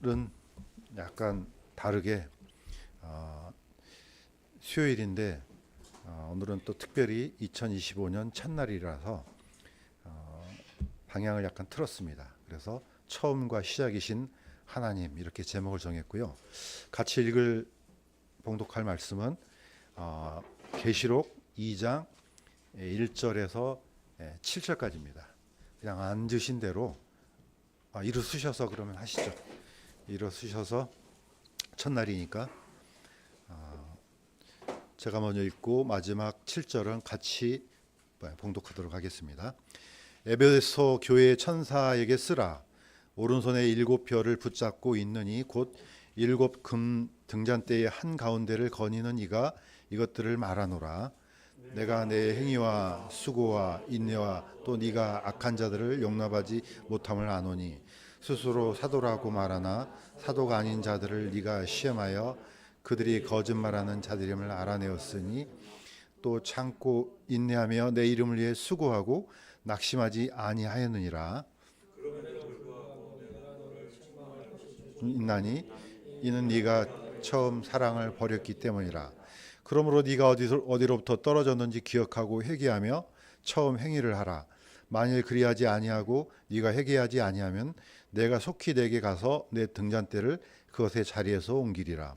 오늘은 약간 다르게 수요일인데 오늘은 또 특별히 2025년 첫날이라서 방향을 약간 틀었습니다. 그래서 처음과 시작이신 하나님 이렇게 제목을 정했고요. 같이 봉독할 말씀은 계시록 2장 1절에서 7절까지입니다. 그냥 앉으신 대로 일어서셔서 그러면 하시죠. 일어서셔서 첫날이니까 제가 먼저 읽고 마지막 7절은 같이 봉독하도록 하겠습니다. 에베소 교회 천사에게 쓰라. 오른손에 7별을 붙잡고 있느니 곧 7금 등잔대의 한 가운데를 거니는 이가 이것들을 말하노라. 내가 내 행위와 수고와 인내와 또 네가 악한 자들을 용납하지 못함을 아노니 스스로 사도라고 말하나 사도가 아닌 자들을 네가 시험하여 그들이 거짓말하는 자들임을 알아내었으니 또 참고 인내하며 내 이름을 위해 수고하고 낙심하지 아니하였느니라. 있나니 이는 네가 처음 사랑을 버렸기 때문이라. 그러므로 네가 어디로부터 떨어졌는지 기억하고 회개하며 처음 행위를 하라. 만일 그리하지 아니하고 네가 회개하지 아니하면 내가 속히 내게 가서 내 등잔대를 그것의 자리에서 옮기리라.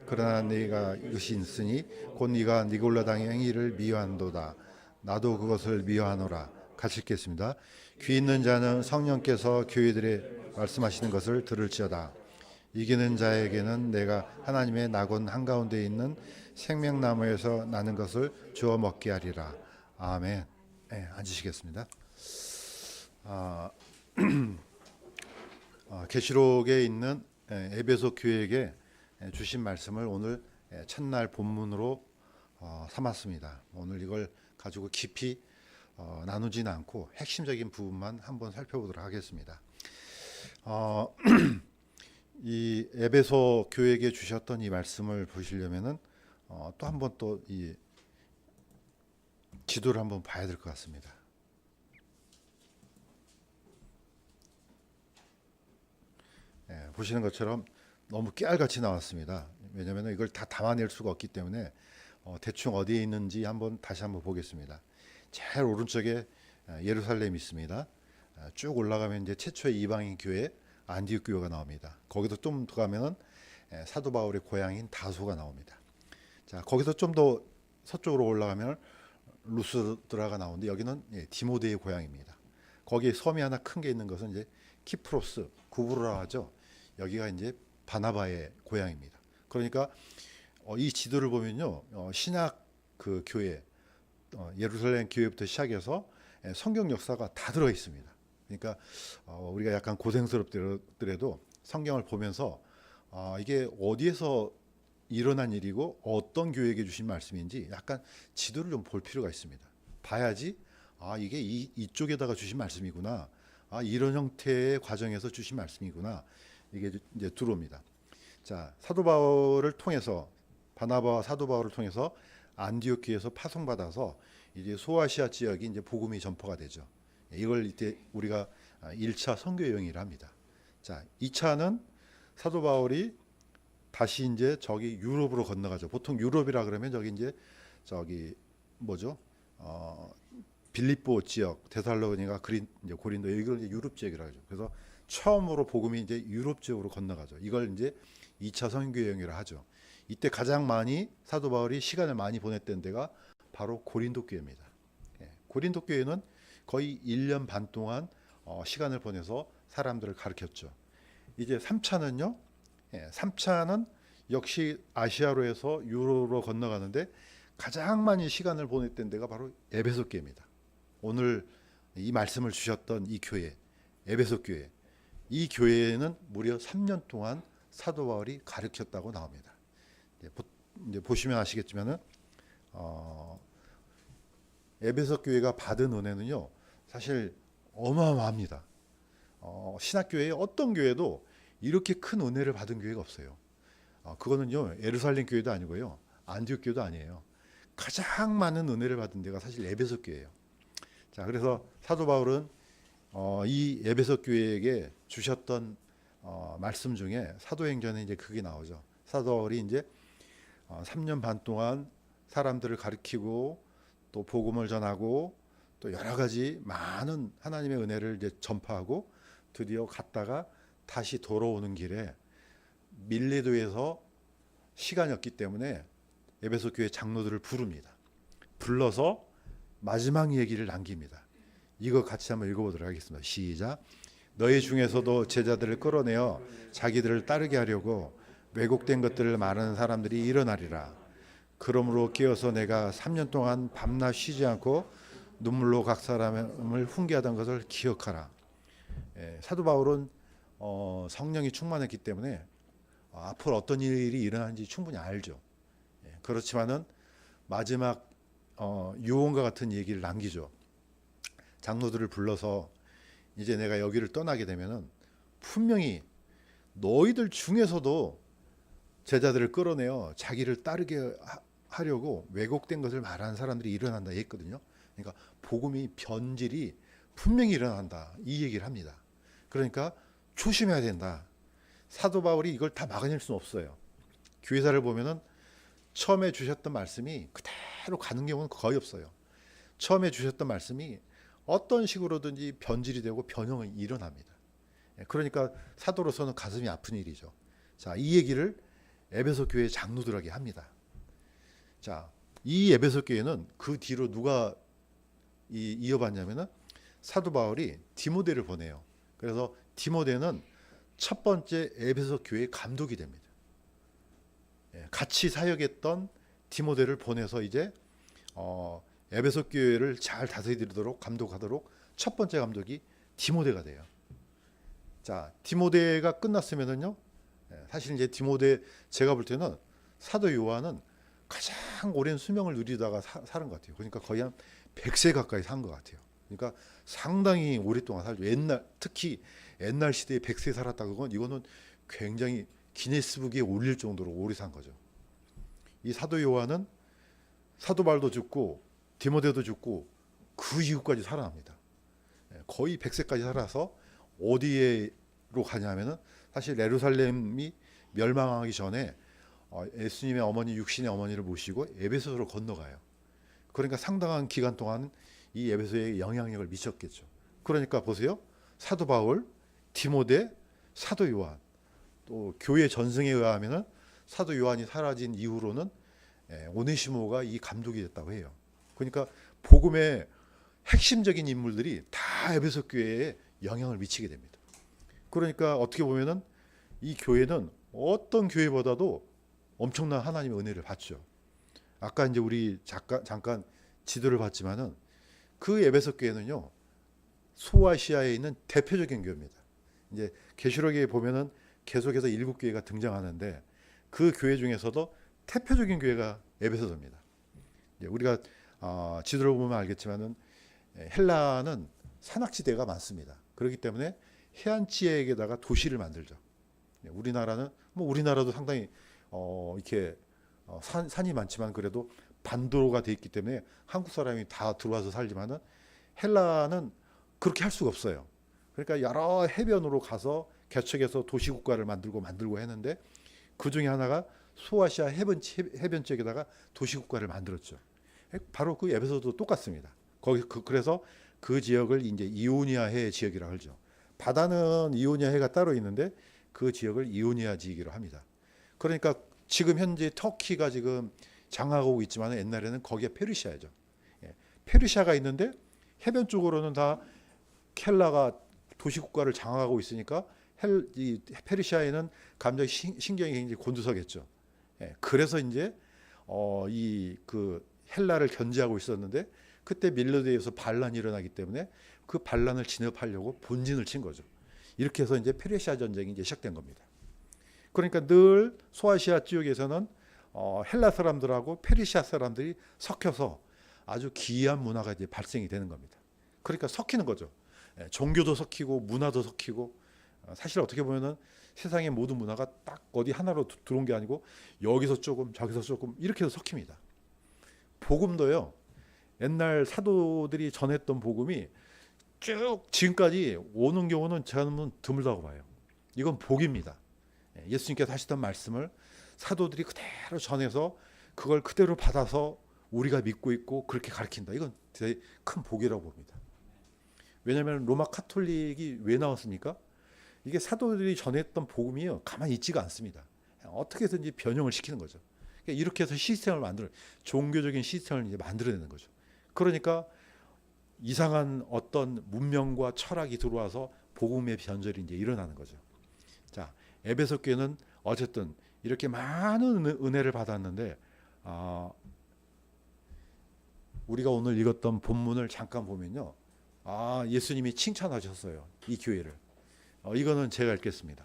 그러나 네가 이것이 있으니 곧 네가 니골라 당의 행위를 미워한도다. 나도 그것을 미워하노라. 같이 읽겠습니다. 귀 있는 자는 성령께서 교회들에 말씀하시는 것을 들을지어다. 이기는 자에게는 내가 하나님의 낙원 한가운데 있는 생명나무에서 나는 것을 주어 먹게 하리라. 아멘. 네, 앉으시겠습니다. 계시록에 있는 에베소 교회에게 주신 말씀을 오늘 첫날 본문으로 삼았습니다. 오늘 이걸 가지고 깊이 나누지는 않고 핵심적인 부분만 한번 살펴보도록 하겠습니다. 이 에베소 교회에게 주셨던 이 말씀을 보시려면은 또 한번 또 이 지도를 한번 봐야 될 것 같습니다. 보시는 것처럼 너무 깨알같이 나왔습니다. 왜냐하면 이걸 다 담아낼 수가 없기 때문에 대충 어디에 있는지 다시 한번 보겠습니다. 제일 오른쪽에 예루살렘이 있습니다. 쭉 올라가면 이제 최초의 이방인 교회 안디옥 교회가 나옵니다. 거기서 좀 더 가면은 사도 바울의 고향인 다소가 나옵니다. 자, 거기서 좀 더 서쪽으로 올라가면 루스드라가 나오는데 여기는 디모데의 고향입니다. 거기에 섬이 하나 큰 게 있는 것은 이제 키프로스, 구브로라 하죠. 여기가 이제 바나바의 고향입니다. 그러니까 이 지도를 보면요, 신약 그 교회, 예루살렘 교회부터 시작해서 성경 역사가 다 들어 있습니다. 그러니까 우리가 약간 고생스럽더라도 성경을 보면서 이게 어디에서 일어난 일이고 어떤 교회에게 주신 말씀인지 약간 지도를 좀 볼 필요가 있습니다. 봐야지 이게 이쪽에다가 주신 말씀이구나. 이런 형태의 과정에서 주신 말씀이구나. 이게 이제 들어옵니다. 자, 사도 바울을 통해서 바나바와 사도 바울을 통해서 안디옥 교회에서 파송받아서 이제 소아시아 지역이 이제 복음이 전파가 되죠. 이걸 이때 우리가 1차 선교 여행이라 합니다. 자, 2차는 사도 바울이 다시 이제 저기 유럽으로 건너가죠. 보통 유럽이라 그러면 저기 뭐죠? 빌립보 지역, 데살로니가 이제 고린도 이걸 이제 유럽 지역이라고 하죠. 그래서 처음으로 복음이 이제 유럽 지역으로 건너가죠. 이걸 이제 2차 선교 여행이라 하죠. 이때 가장 많이 사도 바울이 시간을 많이 보냈던 데가 바로 고린도 교회입니다. 고린도 교회는 거의 1년 반 동안 시간을 보내서 사람들을 가르쳤죠. 이제 3차는요. 3차는 역시 아시아로 해서 유로로 건너가는데 가장 많이 시간을 보냈던 데가 바로 에베소 교회입니다. 오늘 이 말씀을 주셨던 이 교회, 에베소 교회. 이 교회에는 무려 3년 동안 사도 바울이 가르쳤다고 나옵니다. 이제 보시면 아시겠지만은 에베소 교회가 받은 은혜는요, 사실 어마어마합니다. 신학교의 어떤 교회도 이렇게 큰 은혜를 받은 교회가 없어요. 그거는요, 예루살렘 교회도 아니고요, 안디옥 교회도 아니에요. 가장 많은 은혜를 받은 데가 사실 에베소 교회예요. 자, 그래서 사도 바울은 이 에베소 교회에게 주셨던 말씀 중에 사도행전에 이제 그게 나오죠. 사도 바울이 이제 3년 반 동안 사람들을 가르치고 또 복음을 전하고 또 여러 가지 많은 하나님의 은혜를 이제 전파하고 드디어 갔다가 다시 돌아오는 길에 밀레도에서 시간이 없기 때문에 에베소 교회 장로들을 부릅니다. 불러서 마지막 얘기를 남깁니다. 이거 같이 한번 읽어보도록 하겠습니다. 시작. 너희 중에서도 제자들을 끌어내어 자기들을 따르게 하려고 왜곡된 것들을 말하는 사람들이 일어나리라. 그러므로 깨어서 내가 3년 동안 밤낮 쉬지 않고 눈물로 각 사람을 훈계하던 것을 기억하라. 사도 바울은 성령이 충만했기 때문에 앞으로 어떤 일이 일어나는지 충분히 알죠. 그렇지만은 마지막 유언과 같은 얘기를 남기죠. 장로들을 불러서 이제 내가 여기를 떠나게 되면은 분명히 너희들 중에서도 제자들을 끌어내어 자기를 따르게 하려고 왜곡된 것을 말하는 사람들이 일어난다 했거든요. 그러니까 복음이 변질이 분명히 일어난다 이 얘기를 합니다. 그러니까 조심해야 된다. 사도 바울이 이걸 다 막아낼 수는 없어요. 교회사를 보면은 처음에 주셨던 말씀이 그대로 가는 경우는 거의 없어요. 처음에 주셨던 말씀이 어떤 식으로든지 변질이 되고 변형이 일어납니다. 그러니까 사도로서는 가슴이 아픈 일이죠. 자, 이 얘기를 에베소 교회 장로들에게 합니다. 자, 이 에베소 교회는 그 뒤로 누가 이어받냐면은 사도 바울이 디모데를 보내요. 그래서 디모데는 첫 번째 에베소 교회 감독이 됩니다. 같이 사역했던 디모데를 보내서 이제 에베소 교회를 잘 다스리도록 감독하도록 첫 번째 감독이 디모데가 돼요. 자, 디모데가 끝났으면은요. 사실 이제 디모데 제가 볼 때는 사도 요한은 가장 오랜 수명을 누리다가 사는 것 같아요. 그러니까 거의 한 100세 가까이 산 것 같아요. 그러니까 상당히 오랫동안 살죠. 특히 옛날 시대에 100세 살았다는 건 이거는 굉장히 기네스북에 올릴 정도로 오래 산 거죠. 이 사도 요한은 사도 바울도 죽고 디모데도 죽고 그 이후까지 살아납니다. 거의 100세까지 살아서 어디로 가냐면은 사실 예루살렘이 멸망하기 전에 예수님의 어머니 육신의 어머니를 모시고 에베소로 건너가요. 그러니까 상당한 기간 동안 이 에베소에 영향력을 미쳤겠죠. 그러니까 보세요. 사도 바울, 디모데, 사도 요한 또 교회 전승에 의하면은 사도 요한이 사라진 이후로는 오네시모가 이 감독이 됐다고 해요. 그러니까 복음의 핵심적인 인물들이 다 에베소 교회에 영향을 미치게 됩니다. 그러니까 어떻게 보면은 이 교회는 어떤 교회보다도 엄청난 하나님의 은혜를 받죠. 아까 이제 우리 잠깐 지도를 봤지만은 그 에베소 교회는요 소아시아에 있는 대표적인 교회입니다. 이제 계시록에 보면은 계속해서 일곱 교회가 등장하는데 그 교회 중에서도 대표적인 교회가 에베소서입니다. 우리가 지도를 보면 알겠지만은 헬라는 산악지대가 많습니다. 그렇기 때문에 해안지역에다가 도시를 만들죠. 우리나라는 뭐 우리나라도 상당히 이렇게 산이 많지만 그래도 반도로가 돼 있기 때문에 한국 사람이 다 들어와서 살지만은 헬라는 그렇게 할 수가 없어요. 그러니까 여러 해변으로 가서 개척해서 도시국가를 만들고 했는데 그 중에 하나가 소아시아 해변 지역에다가 도시국가를 만들었죠. 바로 그 에베소도 똑같습니다. 그래서 그 지역을 이제 이오니아해 지역이라고 하죠. 바다는 이오니아해가 따로 있는데 그 지역을 이오니아 지역이라고 합니다. 그러니까 지금 현재 터키가 지금 장악하고 있지만 옛날에는 거기에 페르시아죠. 페르시아가 있는데 해변 쪽으로는 다 켈라가 도시국가를 장악하고 있으니까 이 페르시아에는 감정 신경이 굉장히 곤두서겠죠. 그래서 이제 이 그 헬라를 견제하고 있었는데 그때 밀레도에서 반란이 일어나기 때문에 그 반란을 진압하려고 본진을 친 거죠. 이렇게 해서 이제 페르시아 전쟁이 이제 시작된 겁니다. 그러니까 늘 소아시아 지역에서는 헬라 사람들하고 페르시아 사람들이 섞여서 아주 기이한 문화가 이제 발생이 되는 겁니다. 그러니까 섞이는 거죠. 종교도 섞이고 문화도 섞이고 사실 어떻게 보면은 세상의 모든 문화가 딱 어디 하나로 들어온 게 아니고 여기서 조금 저기서 조금 이렇게 해서 섞입니다. 복음도요. 옛날 사도들이 전했던 복음이 쭉 지금까지 오는 경우는 저는 드물다고 봐요. 이건 복입니다. 예수님께서 하시던 말씀을 사도들이 그대로 전해서 그걸 그대로 받아서 우리가 믿고 있고 그렇게 가르친다. 이건 되게 큰 복이라고 봅니다. 왜냐하면 로마 카톨릭이 왜 나왔습니까? 이게 사도들이 전했던 복음이요, 가만히 있지가 않습니다. 어떻게든지 변형을 시키는 거죠. 그러니까 이렇게 해서 시스템을 종교적인 시스템을 이제 만들어내는 거죠. 그러니까 이상한 어떤 문명과 철학이 들어와서 복음의 변절이 이제 일어나는 거죠. 자, 에베소 교회는 어쨌든 이렇게 많은 은혜를 받았는데, 우리가 오늘 읽었던 본문을 잠깐 보면요, 예수님이 칭찬하셨어요, 이 교회를. 이거는 제가 읽겠습니다.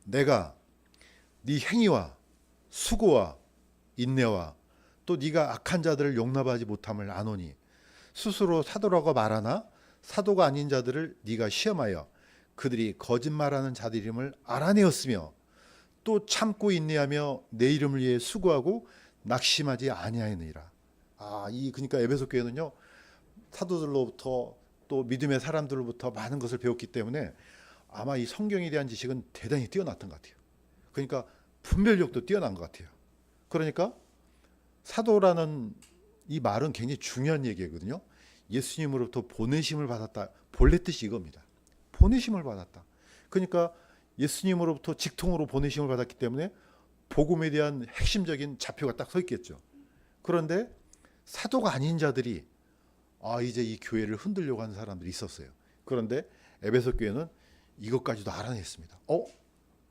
내가 네 행위와 수고와 인내와 또 네가 악한 자들을 용납하지 못함을 아노니 스스로 사도라고 말하나 사도가 아닌 자들을 네가 시험하여 그들이 거짓말하는 자들임을 알아내었으며 또 참고 인내하며 내 이름을 위해 수고하고 낙심하지 아니하느니라. 그러니까 에베소 교회는요, 사도들로부터 또 믿음의 사람들로부터 많은 것을 배웠기 때문에 아마 이 성경에 대한 지식은 대단히 뛰어났던 것 같아요. 그러니까 분별력도 뛰어난 것 같아요. 그러니까 사도라는 이 말은 굉장히 중요한 얘기거든요. 예수님으로부터 보내심을 받았다. 본래 뜻이 이겁니다. 보내심을 받았다. 그러니까 예수님으로부터 직통으로 보내심을 받았기 때문에 복음에 대한 핵심적인 좌표가 딱 서 있겠죠. 그런데 사도가 아닌 자들이 이제 이 교회를 흔들려고 하는 사람들이 있었어요. 그런데 에베소 교회는 이것까지도 알아냈습니다.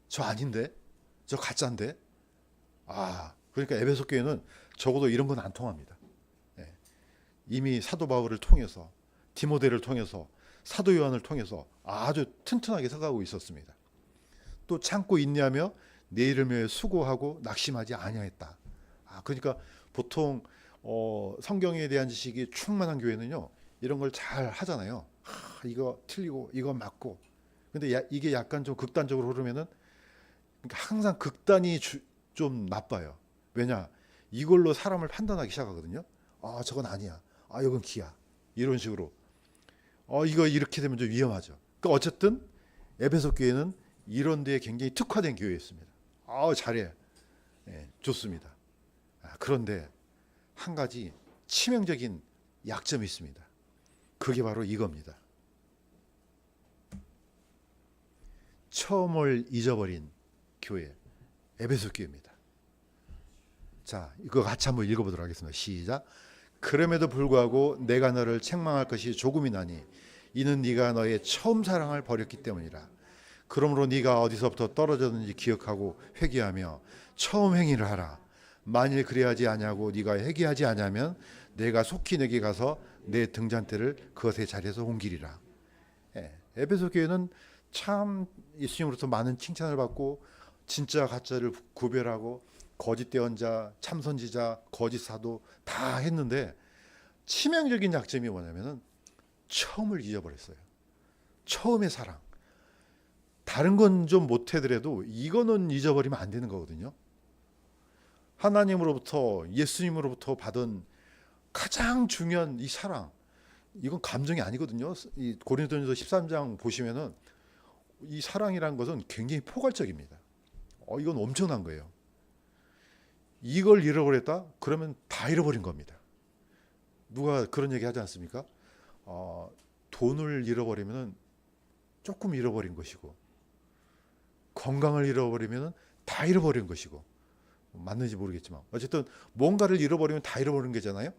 저 아닌데? 저 가짜인데? 그러니까 에베소 교회는 적어도 이런 건 안 통합니다. 이미 사도 바울을 통해서, 디모데를 통해서, 사도 요한을 통해서 아주 튼튼하게 서가고 있었습니다. 또 참고 인내하며 내 이름을 위해 수고하고 낙심하지 아니하였다. 그러니까 보통 성경에 대한 지식이 충만한 교회는요, 이런 걸 잘 하잖아요. 이거 틀리고 이거 맞고. 근데 이게 약간 좀 극단적으로 흐르면은, 그러니까 항상 극단이 좀 나빠요. 왜냐? 이걸로 사람을 판단하기 시작하거든요. 저건 아니야. 이건 기야. 이런 식으로. 이거 이렇게 되면 좀 위험하죠. 그러니까 어쨌든 에베소 교회는 이런 데에 굉장히 특화된 교회였습니다. 잘해. 좋습니다. 그런데 한 가지 치명적인 약점이 있습니다. 그게 바로 이겁니다. 처음을 잊어버린 교회, 에베소 교회입니다. 자, 이거 같이 한번 읽어보도록 하겠습니다. 시작. 그럼에도 불구하고 내가 너를 책망할 것이 조금이나니 이는 네가 너의 처음 사랑을 버렸기 때문이라. 그러므로 네가 어디서부터 떨어졌는지 기억하고 회개하며 처음 행위를 하라. 만일 그래야지 아니하고 네가 회개하지 아니하면 내가 속히 내게 가서 내 등잔대를 그것의 자리에서 옮기리라. 에베소 교회는 참 예수님으로부터 많은 칭찬을 받고 진짜 가짜를 구별하고 거짓 대언자, 참선지자, 거짓 사도 다 했는데 치명적인 약점이 뭐냐면은 처음을 잊어버렸어요. 처음의 사랑. 다른 건 좀 못하더라도 이거는 잊어버리면 안 되는 거거든요. 하나님으로부터, 예수님으로부터 받은 가장 중요한 이 사랑, 이건 감정이 아니거든요. 이 고린도전서 13장 보시면은 이 사랑이라는 것은 굉장히 포괄적입니다. 이건 엄청난 거예요. 이걸 잃어버렸다? 그러면 다 잃어버린 겁니다. 누가 그런 얘기 하지 않습니까? 돈을 잃어버리면 조금 잃어버린 것이고, 건강을 잃어버리면 다 잃어버린 것이고, 맞는지 모르겠지만 어쨌든 뭔가를 잃어버리면 다 잃어버린 거잖아요.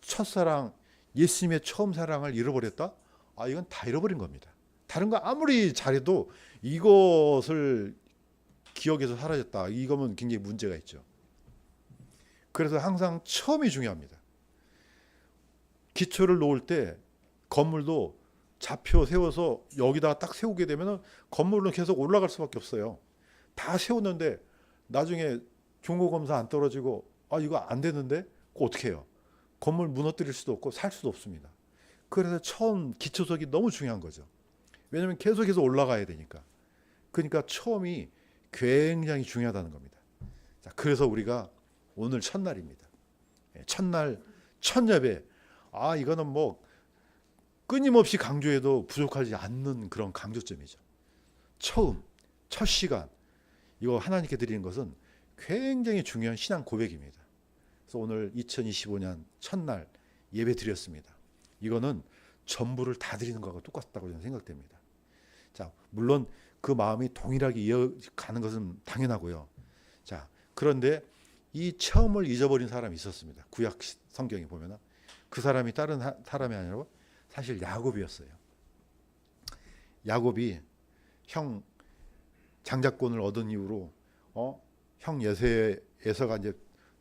첫사랑, 예수님의 처음 사랑을 잃어버렸다? 이건 다 잃어버린 겁니다. 다른 거 아무리 잘해도 이것을 기억에서 사라졌다, 이거면 굉장히 문제가 있죠. 그래서 항상 처음이 중요합니다. 기초를 놓을 때 건물도 좌표 세워서 여기다가 딱 세우게 되면 건물은 계속 올라갈 수밖에 없어요. 다 세웠는데 나중에 중고검사 안 떨어지고 이거 안 되는데 그거 어떻게 해요? 건물 무너뜨릴 수도 없고 살 수도 없습니다. 그래서 처음 기초석이 너무 중요한 거죠. 왜냐하면 계속해서 올라가야 되니까. 그러니까 처음이 굉장히 중요하다는 겁니다. 자, 그래서 우리가 오늘 첫날입니다. 첫날 첫 예배, 이거는 뭐 끊임없이 강조해도 부족하지 않는 그런 강조점이죠. 첫 시간 이거 하나님께 드리는 것은 굉장히 중요한 신앙 고백입니다. 그래서 오늘 2025년 첫날 예배 드렸습니다. 이거는 전부를 다 드리는 것과 똑같다고 저는 생각됩니다. 자, 물론 그 마음이 동일하게 이어가는 것은 당연하고요. 자, 그런데 이 처음을 잊어버린 사람이 있었습니다. 구약 성경에 보면은 그 사람이 다른 사람이 아니라 사실 야곱이었어요. 야곱이 형 장자권을 얻은 이후로 형 에서가 이제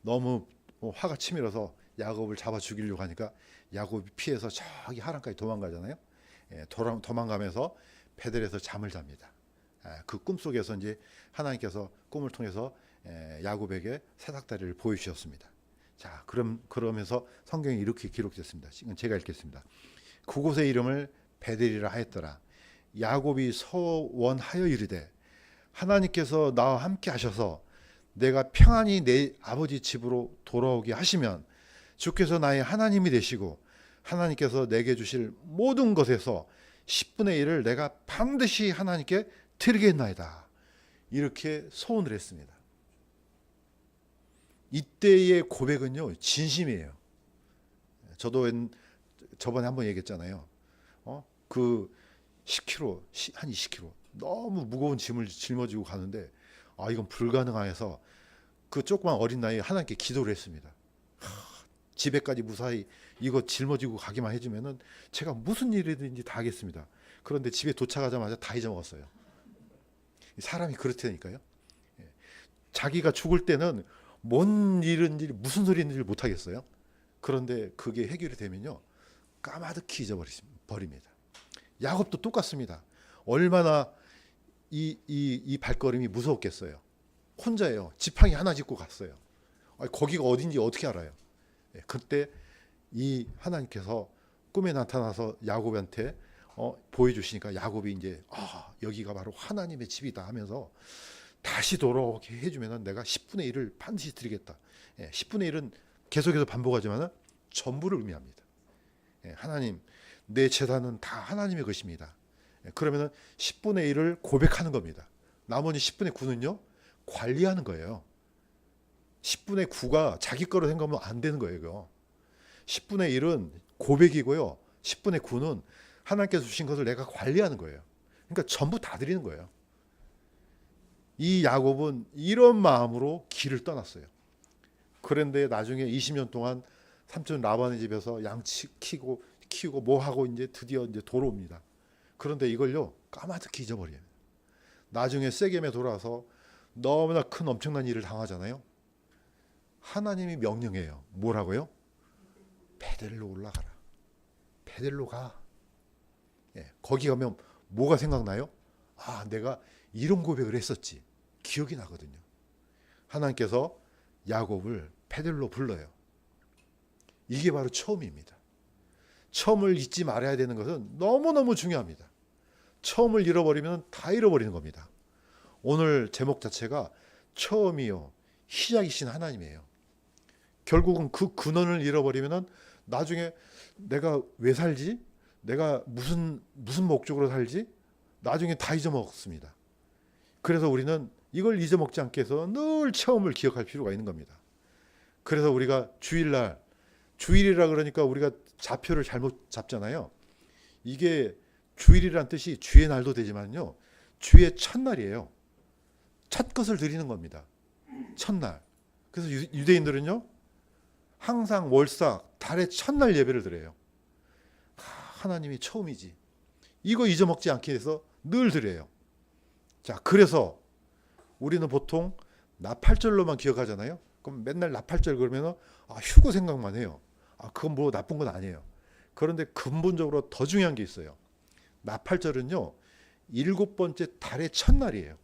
너무 화가 치밀어서 야곱을 잡아 죽이려고 하니까 야곱이 피해서 저기 하란까지 도망가잖아요. 도망가면서 베델에서 잠을 잡니다. 그 꿈속에서 이제 하나님께서 꿈을 통해서 야곱에게 사닥다리를 보여주셨습니다. 자, 그러면서 성경이 이렇게 기록됐습니다. 지금 제가 읽겠습니다. 그곳의 이름을 베델이라 하였더라. 야곱이 서원하여 이르되 하나님께서 나와 함께 하셔서 내가 평안히 내 아버지 집으로 돌아오게 하시면 주께서 나의 하나님이 되시고 하나님께서 내게 주실 모든 것에서 10분의 1을 내가 반드시 하나님께 드리겠나이다. 이렇게 소원을 했습니다. 이때의 고백은요, 진심이에요. 저도 저번에 한번 얘기했잖아요. 그 10kg, 한 20kg 너무 무거운 짐을 짊어지고 가는데 이건 불가능해서 그 조그만 어린 나이에 하나님께 기도를 했습니다. 집에까지 무사히 이거 짊어지고 가기만 해주면은 제가 무슨 일이든지 다 하겠습니다. 그런데 집에 도착하자마자 다 잊어먹었어요. 사람이 그렇다니까요. 자기가 죽을 때는 뭔 일인지 무슨 소리인지 못 하겠어요. 그런데 그게 해결이 되면요, 까마득히 잊어버립니다. 야곱도 똑같습니다. 얼마나 이 발걸음이 무서웠겠어요. 혼자예요. 지팡이 하나 짚고 갔어요. 거기가 어딘지 어떻게 알아요? 그때 이 하나님께서 꿈에 나타나서 야곱한테 보여주시니까 야곱이 이제 여기가 바로 하나님의 집이다 하면서 다시 돌아오게 해주면 내가 10분의 1을 반드시 드리겠다. 10분의 1은 계속해서 반복하지만 전부를 의미합니다. 하나님, 내 재산은 다 하나님의 것입니다. 그러면 10분의 1을 고백하는 겁니다. 나머지 10분의 9는요, 관리하는 거예요. 10분의 9가 자기 거로 생각하면 안 되는 거예요. 이거. 10분의 1은 고백이고요. 10분의 9는 하나님께서 주신 것을 내가 관리하는 거예요. 그러니까 전부 다 드리는 거예요. 이 야곱은 이런 마음으로 길을 떠났어요. 그런데 나중에 20년 동안 삼촌 라반의 집에서 양치 키우고 뭐 하고 이제 드디어 이제 돌아옵니다. 그런데 이걸요, 까마득히 잊어버려요. 나중에 세겜에 돌아와서 너무나 큰 엄청난 일을 당하잖아요. 하나님이 명령해요. 뭐라고요? 베델로 올라가라. 베델로 가. 거기 가면 뭐가 생각나요? 내가 이런 고백을 했었지. 기억이 나거든요. 하나님께서 야곱을 베델로 불러요. 이게 바로 처음입니다. 처음을 잊지 말아야 되는 것은 너무너무 중요합니다. 처음을 잃어버리면 다 잃어버리는 겁니다. 오늘 제목 자체가 처음이요, 시작이신 하나님이에요. 결국은 그 근원을 잃어버리면 나중에 내가 왜 살지? 내가 무슨 목적으로 살지? 나중에 다 잊어먹습니다. 그래서 우리는 이걸 잊어먹지 않게 해서 늘 처음을 기억할 필요가 있는 겁니다. 그래서 우리가 주일이라 그러니까 우리가 좌표를 잘못 잡잖아요. 이게 주일이란 뜻이 주의 날도 되지만요, 주의 첫날이에요. 첫 것을 드리는 겁니다. 첫날. 그래서 유대인들은요, 항상 월사 달의 첫날 예배를 드려요. 하나님이 처음이지. 이거 잊어먹지 않게 해서 늘 드려요. 자, 그래서 우리는 보통 나팔절로만 기억하잖아요. 그럼 맨날 나팔절 그러면 휴거 생각만 해요. 그건 뭐 나쁜 건 아니에요. 그런데 근본적으로 더 중요한 게 있어요. 나팔절은요, 7번째 달의 첫날이에요.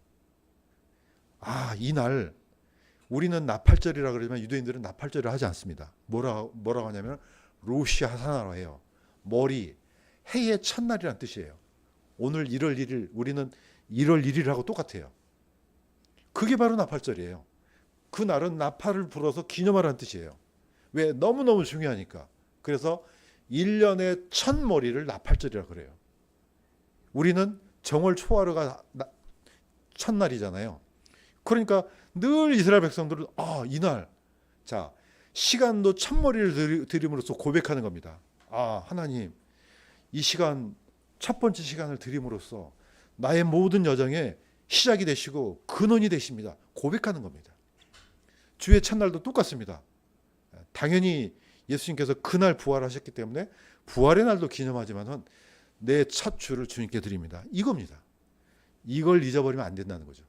이날 우리는 나팔절이라 그러지만 유대인들은 나팔절을 하지 않습니다. 뭐라고 하냐면 로시 하사나로 해요. 머리, 해의 첫날이란 뜻이에요. 오늘 1월 1일, 우리는 1월 1일하고 똑같아요. 그게 바로 나팔절이에요. 그 날은 나팔을 불어서 기념하라는 뜻이에요. 왜? 너무너무 중요하니까. 그래서 1년의 첫 머리를 나팔절이라 그래요. 우리는 정월 초하루가 첫날이잖아요. 그러니까 늘 이스라엘 백성들은 이날 자 시간도 첫머리를 드림으로써 고백하는 겁니다. 하나님 이 시간 첫 번째 시간을 드림으로써 나의 모든 여정의 시작이 되시고 근원이 되십니다. 고백하는 겁니다. 주의 첫날도 똑같습니다. 당연히 예수님께서 그날 부활하셨기 때문에 부활의 날도 기념하지만은 내 첫 주를 주님께 드립니다. 이겁니다. 이걸 잊어버리면 안 된다는 거죠.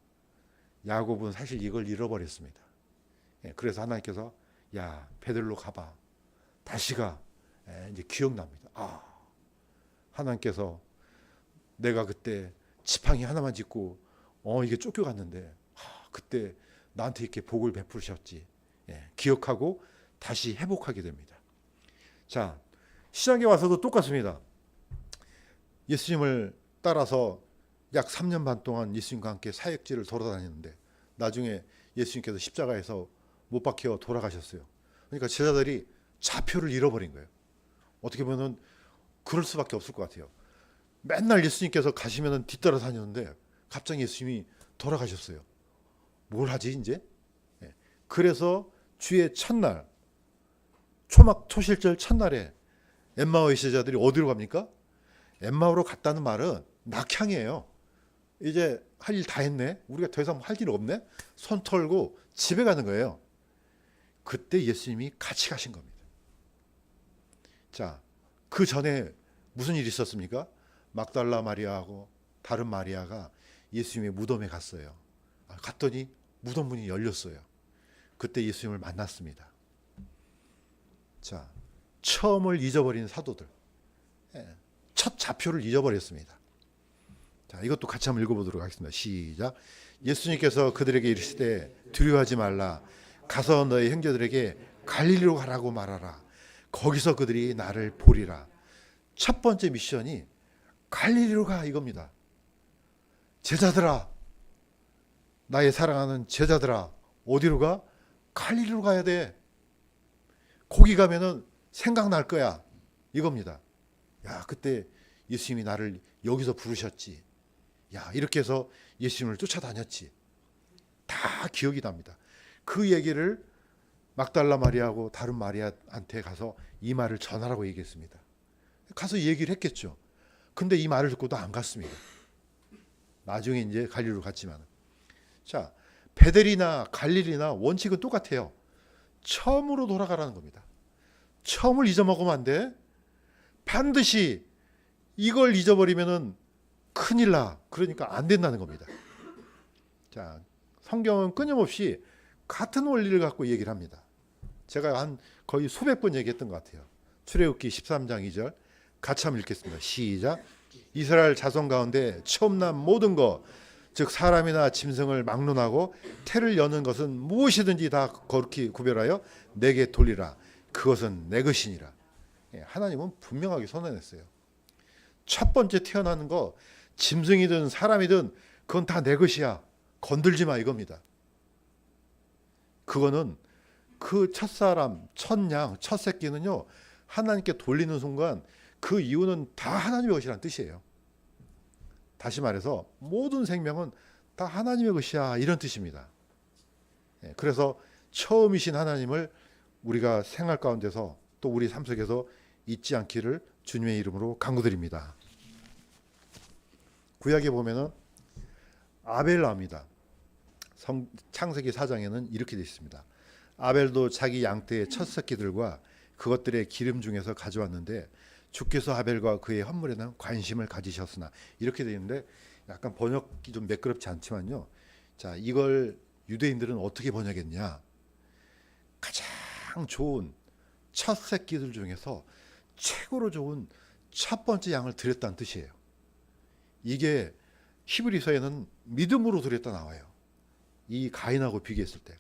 야곱은 사실 이걸 잃어버렸습니다. 그래서 하나님께서 야 베들로 가봐. 다시 가. 이제 기억납니다. 하나님께서 내가 그때 지팡이 하나만 짚고 이게 쫓겨갔는데 그때 나한테 이렇게 복을 베푸셨지. 기억하고 다시 회복하게 됩니다. 자, 시장에 와서도 똑같습니다. 예수님을 따라서 약 3년 반 동안 예수님과 함께 사역지를 돌아다녔는데 나중에 예수님께서 십자가에서 못 박혀 돌아가셨어요. 그러니까 제자들이 좌표를 잃어버린 거예요. 어떻게 보면 그럴 수밖에 없을 것 같아요. 맨날 예수님께서 가시면 뒤따라 다녔는데 갑자기 예수님이 돌아가셨어요. 뭘 하지 이제? 그래서 주의 첫날 초실절 첫날에 엠마오의 제자들이 어디로 갑니까? 엠마오로 갔다는 말은 낙향이에요. 이제 할 일 다 했네. 우리가 더 이상 할 일 없네. 손 털고 집에 가는 거예요. 그때 예수님이 같이 가신 겁니다. 자, 그 전에 무슨 일이 있었습니까? 막달라 마리아하고 다른 마리아가 예수님의 무덤에 갔어요. 갔더니 무덤 문이 열렸어요. 그때 예수님을 만났습니다. 자, 처음을 잊어버린 사도들, 첫 좌표를 잊어버렸습니다. 자, 이것도 같이 한번 읽어보도록 하겠습니다. 시작. 예수님께서 그들에게 이르시되 두려워하지 말라. 가서 너희 형제들에게 갈릴리로 가라고 말하라. 거기서 그들이 나를 보리라. 첫 번째 미션이 갈릴리로 가 이겁니다. 제자들아, 나의 사랑하는 제자들아, 어디로 가? 갈릴리로 가야 돼. 거기 가면은 생각날 거야. 이겁니다. 야, 그때 예수님이 나를 여기서 부르셨지. 야, 이렇게 해서 예수님을 쫓아다녔지. 다 기억이 납니다. 그 얘기를 막달라 마리아하고 다른 마리아한테 가서 이 말을 전하라고 얘기했습니다. 가서 얘기를 했겠죠. 근데 이 말을 듣고도 안 갔습니다. 나중에 이제 갈릴리로 갔지만. 자, 베델이나 갈릴리나 원칙은 똑같아요. 처음으로 돌아가라는 겁니다. 처음을 잊어먹으면 안 돼. 반드시 이걸 잊어버리면은 큰일 나. 그러니까 안 된다는 겁니다. 자, 성경은 끊임없이 같은 원리를 갖고 얘기를 합니다. 제가 한 거의 수백 번 얘기했던 것 같아요. 출애굽기 13장 2절 같이 한번 읽겠습니다. 시작. 이스라엘 자손 가운데 처음 난 모든 것, 즉 사람이나 짐승을 막론하고 태를 여는 것은 무엇이든지 다 거룩히 구별하여 내게 돌리라. 그것은 내 것이니라. 하나님은 분명하게 선언했어요. 첫 번째 태어나는 거 짐승이든 사람이든 그건 다 내 것이야. 건들지 마 이겁니다. 그거는 그 첫사람, 첫양, 첫새끼는요 하나님께 돌리는 순간 그 이유는 다 하나님의 것이라는 뜻이에요. 다시 말해서 모든 생명은 다 하나님의 것이야 이런 뜻입니다. 그래서 처음이신 하나님을 우리가 생활 가운데서 또 우리 삶 속에서 잊지 않기를 주님의 이름으로 간구드립니다. 구약에 보면은 아벨 나옵니다. 창세기 4장에는 이렇게 되어 있습니다. 아벨도 자기 양떼의 첫 새끼들과 그것들의 기름 중에서 가져왔는데 주께서 아벨과 그의 헌물에는 관심을 가지셨으나 이렇게 되어 있는데 약간 번역이 좀 매끄럽지 않지만요. 자, 이걸 유대인들은 어떻게 번역했냐? 가장 좋은 첫 새끼들 중에서 최고로 좋은 첫 번째 양을 드렸다는 뜻이에요. 이게 히브리서에는 믿음으로 드렸다 나와요. 이 가인하고 비교했을 때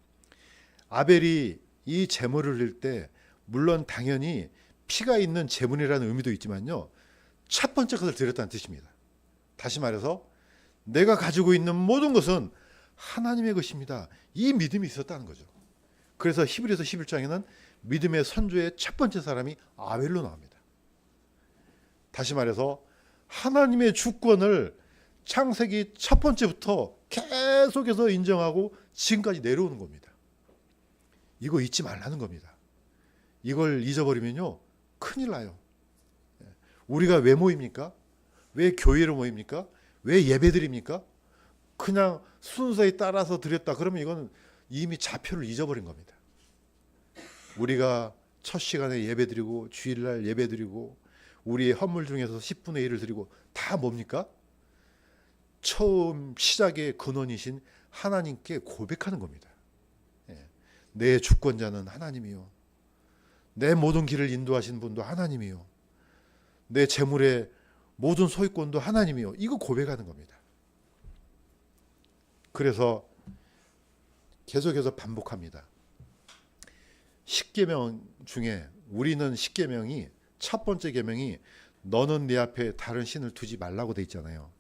아벨이 이 제물을 드릴 때 물론 당연히 피가 있는 제물이라는 의미도 있지만요. 첫 번째 것을 드렸다는 뜻입니다. 다시 말해서 내가 가지고 있는 모든 것은 하나님의 것입니다. 이 믿음이 있었다는 거죠. 그래서 히브리서 11장에는 믿음의 선조의 첫 번째 사람이 아벨로 나옵니다. 다시 말해서 하나님의 주권을 창세기 첫 번째부터 계속해서 인정하고 지금까지 내려오는 겁니다. 이거 잊지 말라는 겁니다. 이걸 잊어버리면요 큰일 나요. 우리가 왜 모입니까? 왜 교회로 모입니까? 왜 예배드립니까? 그냥 순서에 따라서 드렸다 그러면 이건 이미 좌표를 잊어버린 겁니다. 우리가 첫 시간에 예배드리고 주일날 예배드리고 우리의 헌물 중에서 10분의 1을 드리고 다 뭡니까? 처음 시작의 근원이신 하나님께 고백하는 겁니다. 내 주권자는 하나님이요, 내 모든 길을 인도하신 분도 하나님이요, 내 재물의 모든 소유권도 하나님이요. 이거 고백하는 겁니다. 그래서 계속해서 반복합니다. 십계명 중에 우리는 십계명이 첫 번째 계명이 너는 내 앞에 다른 신을 두지 말라고 돼 있잖아요.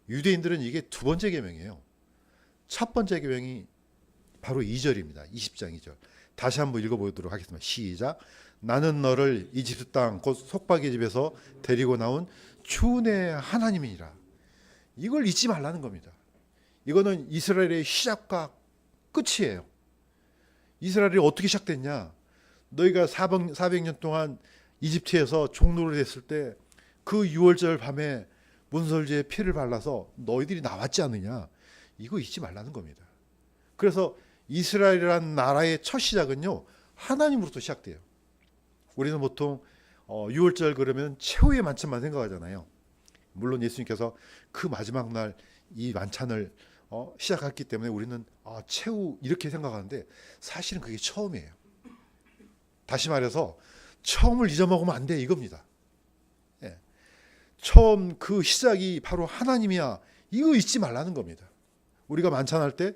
유대인들은 이게 두 번째 계명이에요. 첫 번째 계명이 바로 2절입니다. 20장 2절. 다시 한번 읽어보도록 하겠습니다. 시작. 나는 너를 이집트 땅 곧 속박의 집에서 데리고 나온 주 내 하나님이니라. 이걸 잊지 말라는 겁니다. 이거는 이스라엘의 시작과 끝이에요. 이스라엘이 어떻게 시작됐냐? 너희가 400년 동안 이집트에서 종노릇 했을 때 그 6월절 밤에 문설주에 피를 발라서 너희들이 나왔지 않느냐? 이거 잊지 말라는 겁니다. 그래서 이스라엘이라는 나라의 첫 시작은요 하나님으로부터 시작돼요. 우리는 보통 6월절 그러면 최후의 만찬만 생각하잖아요. 물론 예수님께서 그 마지막 날 이 만찬을 시작했기 때문에 우리는 최후 이렇게 생각하는데 사실은 그게 처음이에요. 다시 말해서 처음을 잊어먹으면 안 돼 이겁니다. 예. 처음 그 시작이 바로 하나님이야. 이거 잊지 말라는 겁니다. 우리가 만찬할 때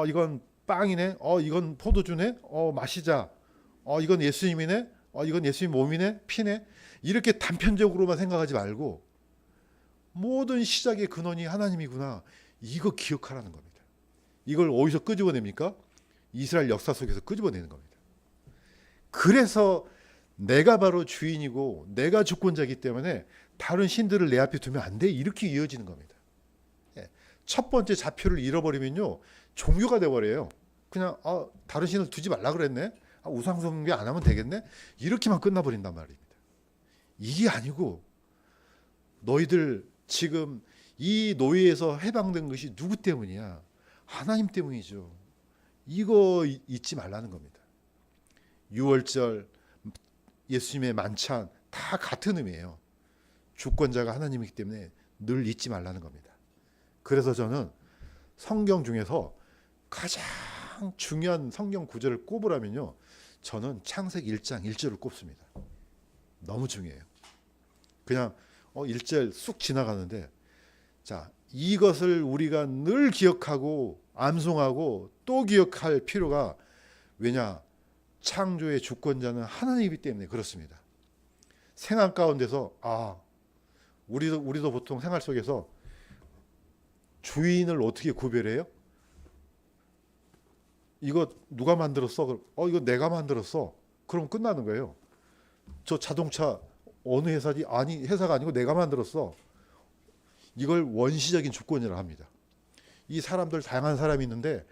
이건 빵이네, 이건 포도주네, 마시자, 이건 예수님이네, 이건 예수님 몸이네, 피네, 이렇게 단편적으로만 생각하지 말고 모든 시작의 근원이 하나님이구나. 이거 기억하라는 겁니다. 이걸 어디서 끄집어냅니까? 이스라엘 역사 속에서 끄집어내는 겁니다. 그래서 내가 바로 주인이고 내가 주권자이기 때문에 다른 신들을 내 앞에 두면 안 돼. 이렇게 이어지는 겁니다. 첫 번째 좌표를 잃어버리면요 종교가 돼버려요. 그냥 다른 신을 두지 말라 그랬네, 우상 숭배 안 하면 되겠네, 이렇게만 끝나버린단 말입니다. 이게 아니고 너희들 지금 이 노예에서 해방된 것이 누구 때문이야? 하나님 때문이죠. 이거 잊지 말라는 겁니다. 6월절, 예수님의 만찬 다 같은 의미예요. 주권자가 하나님이기 때문에 늘 잊지 말라는 겁니다. 그래서 저는 성경 중에서 가장 중요한 성경 구절을 꼽으라면요 저는 창세기 1장 1절을 꼽습니다. 너무 중요해요. 그냥 1절 쑥 지나가는데, 자, 이것을 우리가 늘 기억하고 암송하고 또 기억할 필요가, 왜냐? 창조의 주권자는 하나님이기 때문에 그렇습니다. 생활 가운데서 우리도 보통 생활 속에서 주인을 어떻게 구별해요? 이거 누가 만들었어? 이거 내가 만들었어. 그럼 끝나는 거예요. 저 자동차 어느 회사지? 아니, 회사가 아니고 내가 만들었어. 이걸 원시적인 주권이라 합니다. 이 사람들 다양한 사람이 있는데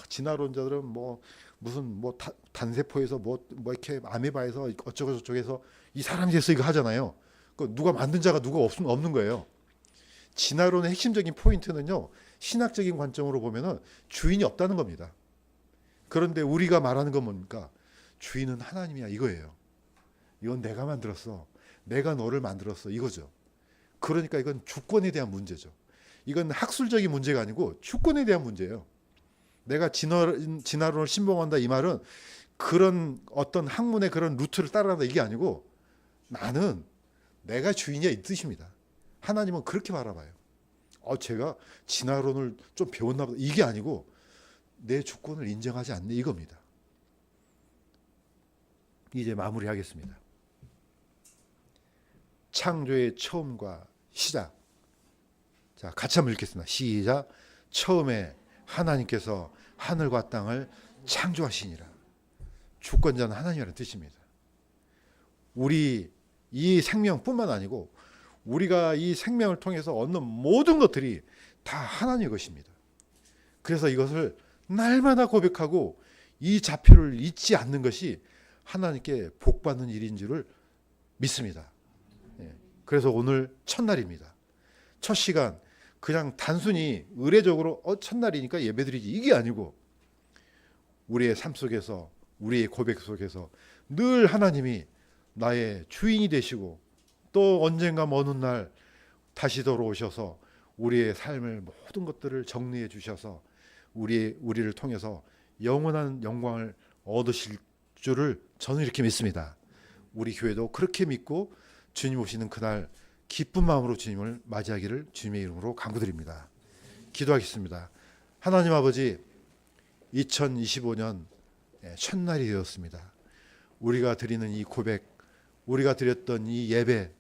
진화론자들은 무슨 단세포에서 이렇게 아메바에서 어쩌고 저쩌고해서 이 사람이 돼서 이거 하잖아요. 그 누가 만든 자가 누가 없는 거예요. 진화론의 핵심적인 포인트는요 신학적인 관점으로 보면은 주인이 없다는 겁니다. 그런데 우리가 말하는 건 뭡니까? 주인은 하나님이야 이거예요. 이건 내가 만들었어. 내가 너를 만들었어 이거죠. 그러니까 이건 주권에 대한 문제죠. 이건 학술적인 문제가 아니고 주권에 대한 문제예요. 내가 진화론을 신봉한다 이 말은 그런 어떤 학문의 그런 루트를 따라간다 이게 아니고 나는 내가 주인이야 이 뜻입니다. 하나님은 그렇게 바라봐요. 제가 진화론을 좀 배웠나 보다 이게 아니고 내 주권을 인정하지 않네 이겁니다. 이제 마무리하겠습니다. 창조의 처음과 시작. 자, 같이 한번 읽겠습니다. 시작. 처음에 하나님께서 하늘과 땅을 창조하시니라. 주권자는 하나님이라는 뜻입니다. 우리 이 생명뿐만 아니고 우리가 이 생명을 통해서 얻는 모든 것들이 다 하나님의 것입니다. 그래서 이것을 날마다 고백하고 이 좌표를 잊지 않는 것이 하나님께 복받는 일인 줄을 믿습니다. 예. 그래서 오늘 첫날입니다. 첫 시간 그냥 단순히 의례적으로 첫날이니까 예배드리지 이게 아니고 우리의 삶 속에서 우리의 고백 속에서 늘 하나님이 나의 주인이 되시고 또 언젠가 어느 날 다시 돌아오셔서 우리의 삶을 모든 것들을 정리해 주셔서 우리를 통해서 영원한 영광을 얻으실 줄을 저는 이렇게 믿습니다. 우리 교회도 그렇게 믿고 주님 오시는 그날 기쁜 마음으로 주님을 맞이하기를 주님의 이름으로 간구드립니다. 기도하겠습니다. 하나님 아버지, 2025년 첫날이 되었습니다. 우리가 드리는 이 고백, 우리가 드렸던 이 예배,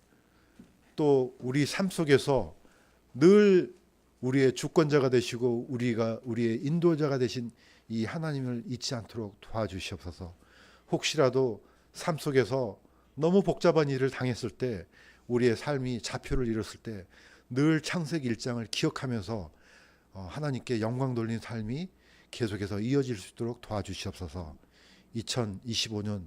또 우리 삶 속에서 늘 우리의 주권자가 되시고 우리의 인도자가 되신 이 하나님을 잊지 않도록 도와주시옵소서. 혹시라도 삶 속에서 너무 복잡한 일을 당했을 때, 우리의 삶이 좌표를 잃었을 때 늘 창세기 1장을 기억하면서 하나님께 영광 돌리는 삶이 계속해서 이어질 수 있도록 도와주시옵소서. 2025년